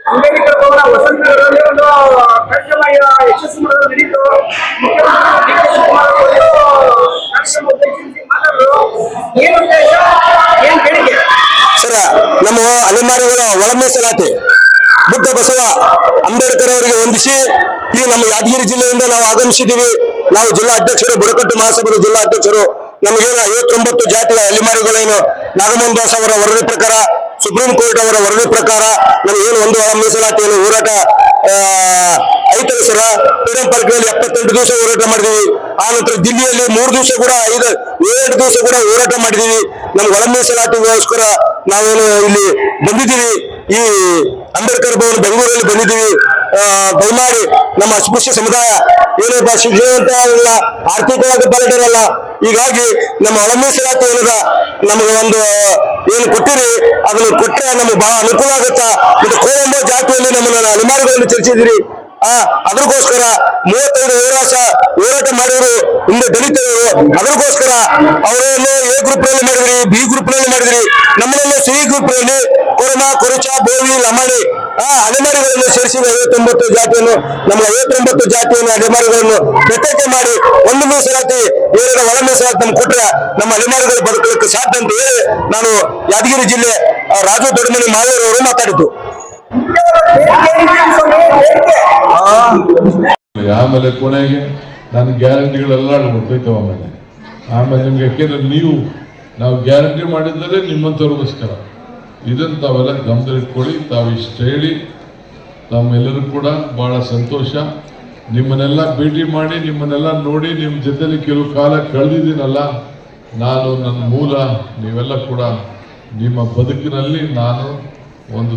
ಅಂಬೇಡ್ಕರ್ ಭವನ ವಸಂತನಗರದಲ್ಲಿ ಒಂದು ಕಾರ್ಯಕ್ರಮ ಯಶಸ್ವಿ ಮಾಡೋದು ನಡೀತು. ಮುಖ್ಯಮಂತ್ರಿ ಡಿ ಕೆ ಶಿವಕುಮಾರ್ ಅವರು ಕಾರ್ಯಕ್ರಮ ಉದ್ದೇಶಿಸಿ ಮಾತಾಡಿದ್ರು. ಏನು ಉದ್ದೇಶ, ಏನ್ ಬೇಡಿಕೆ? ಸರ್, ನಮ್ಮ ಅಲೆಮಾರಿಗಳ ಒಳ ಮೀಸಲಾತಿ ಬುದ್ಧ ಬಸವ ಅಂಬೇಡ್ಕರ್ ಅವರಿಗೆ ಹೊಂದಿಸಿ ಈ ನಮ್ಮ ಯಾದಗಿರಿ ಜಿಲ್ಲೆಯಿಂದ ನಾವು ಆಗಮಿಸಿದ್ದೀವಿ. ನಾವು ಜಿಲ್ಲಾ ಅಧ್ಯಕ್ಷರು, ಬುಡಕಟ್ಟು ಮಹಾಸಭಾದ ಜಿಲ್ಲಾ ಅಧ್ಯಕ್ಷರು. ನಮಗೇನು 59 ಜಾತಿಯ ಅಲೆಮಾರಿಗಳೇನು ನಾಗಮೋಹನ್ ದಾಸ್ ಅವರ ವರದಿ ಪ್ರಕಾರ, ಸುಪ್ರೀಂ ಕೋರ್ಟ್ ಅವರ ವರದಿ ಪ್ರಕಾರ ನಮಗೇನು ಒಂದು ಒಳ ಮೀಸಲಾತಿಯನ್ನು ಹೋರಾಟ ಐತಲ್ಲ ಸರ. ಫ್ರೀಡಂ ಪಾರ್ಕ್ನಲ್ಲಿ 78 ದಿವಸ ಹೋರಾಟ ಮಾಡಿದೀವಿ. ಆ ನಂತರ ದಿಲ್ಲಿಯಲ್ಲಿ 3 ದಿವಸ ಕೂಡ 7 ದಿವಸ ಕೂಡ ಹೋರಾಟ ಮಾಡಿದೀವಿ. ನಮ್ಗೆ ಒಳ ಮೀಸಲಾತಿಗೋಸ್ಕರ ನಾವೇನು ಇಲ್ಲಿ ಬಂದಿದ್ದೀವಿ. ಈ ಅಂಬೇಡ್ಕರ್ ಭವನ ಬೆಂಗಳೂರಲ್ಲಿ ಬಂದಿದ್ದೀವಿ. ದಯಮಾಡಿ ನಮ್ಮ ಅಸ್ಪೃಶ್ಯ ಸಮುದಾಯ ಏನಪ್ಪ ಶಿಕ್ಷಣ ಇಲ್ಲ, ಆರ್ಥಿಕವಾಗಿ ಬಲಟರಲ್ಲ. ಹೀಗಾಗಿ ನಮ್ಮ ಒಳ ಮೀಸಲಾತಿ ಏನದ ನಮಗೆ ಒಂದು ಏನು ಕೊಟ್ಟಿರಿ ಅದನ್ನು ಕೊಟ್ಟರೆ ನಮಗೆ ಬಹಳ ಅನುಕೂಲ ಆಗುತ್ತಾ. ಮತ್ತು ಕೋಳಂಬ ಜಾತಿಯಲ್ಲಿ ನಮ್ಮನ್ನ ಅಲೆಮಾರಿಗಳನ್ನು ಚರ್ಚಿಸಿದಿರಿ. ಅದಕ್ಕೋಸ್ಕರ 35 ಹೋರಾಟ ಮಾಡಿದ್ರು ಹಿಂದೆ ದಲಿತರು. ಅದಕ್ಕೋಸ್ಕರ ಅವರನ್ನು ಎ ಗ್ರೂಪ್ ನಲ್ಲಿ ಮಾಡಿದ್ರಿ, ಬಿ ಗ್ರೂಪ್ ನಲ್ಲಿ ಮಾಡಿದ್ರಿ. ನಮ್ಮನ್ನು ಸಿ ಗ್ರೂಪ್ ನಲ್ಲಿ ಕೊರಮ, ಕೊರಚ, ಬೋವಿ, ಲಮಾಣಿ ಅಲೆಮಾರಿಗಳನ್ನು ಸೇರಿಸಿ 59 ಜಾತಿಯನ್ನು ನಮ್ಮ 59 ಜಾತಿಯನ್ನು ಅಲೆಮಾರಿಗಳನ್ನು ಪ್ರತ್ಯೇಕ ಮಾಡಿ ಒಂದು ಮೀಸಲಾತಿ ಏರಿದ ಒಳ ಮೀಸಲಾತಿ ನಮ್ಗೆ ಕೊಟ್ಟರೆ ನಮ್ಮ ಅಲೆಮಾರಿಗಳು ಬದುಕಲಿಕ್ಕೆ ಸಾಧ್ಯ ಅಂತ ಹೇಳಿ ನಾನು ಯಾದಗಿರಿ ಜಿಲ್ಲೆ ರಾಜು ದೊಡ್ಡಮನಿ ಮಾವೂರು ಅವರು ಮಾತಾಡಿದ್ದು. ಆಮೇಲೆ ಕೊನೆಗೆ ನನ್ನ ಗ್ಯಾರಂಟಿಗಳೆಲ್ಲ ಗೊತ್ತೈತವ. ಆಮೇಲೆ ನಿಮ್ಗೆ ಯಾಕೆಂದ್ರೆ ನಾವು ಗ್ಯಾರಂಟಿ ಮಾಡಿದರೆ ನಿಮ್ಮಂಥವ್ರಿಗೋಸ್ಕರ. ಇದನ್ನು ತಾವೆಲ್ಲ ಗಮನದಲ್ಲಿಟ್ಕೊಳ್ಳಿ. ತಾವು ಇಷ್ಟು ಹೇಳಿ ತಮ್ಮೆಲ್ಲರೂ ಕೂಡ ಬಹಳ ಸಂತೋಷ. ನಿಮ್ಮನ್ನೆಲ್ಲ ಭೇಟಿ ಮಾಡಿ, ನಿಮ್ಮನ್ನೆಲ್ಲ ನೋಡಿ, ನಿಮ್ಮ ಜೊತೆಲಿ ಕೆಲವು ಕಾಲ ಕಳೆದಿದ್ದೀನಲ್ಲ ನಾನು. ನನ್ನ ಮೂಲ ನೀವೆಲ್ಲ ಕೂಡ ನಿಮ್ಮ ಬದುಕಿನಲ್ಲಿ ನಾನು ಒಂದು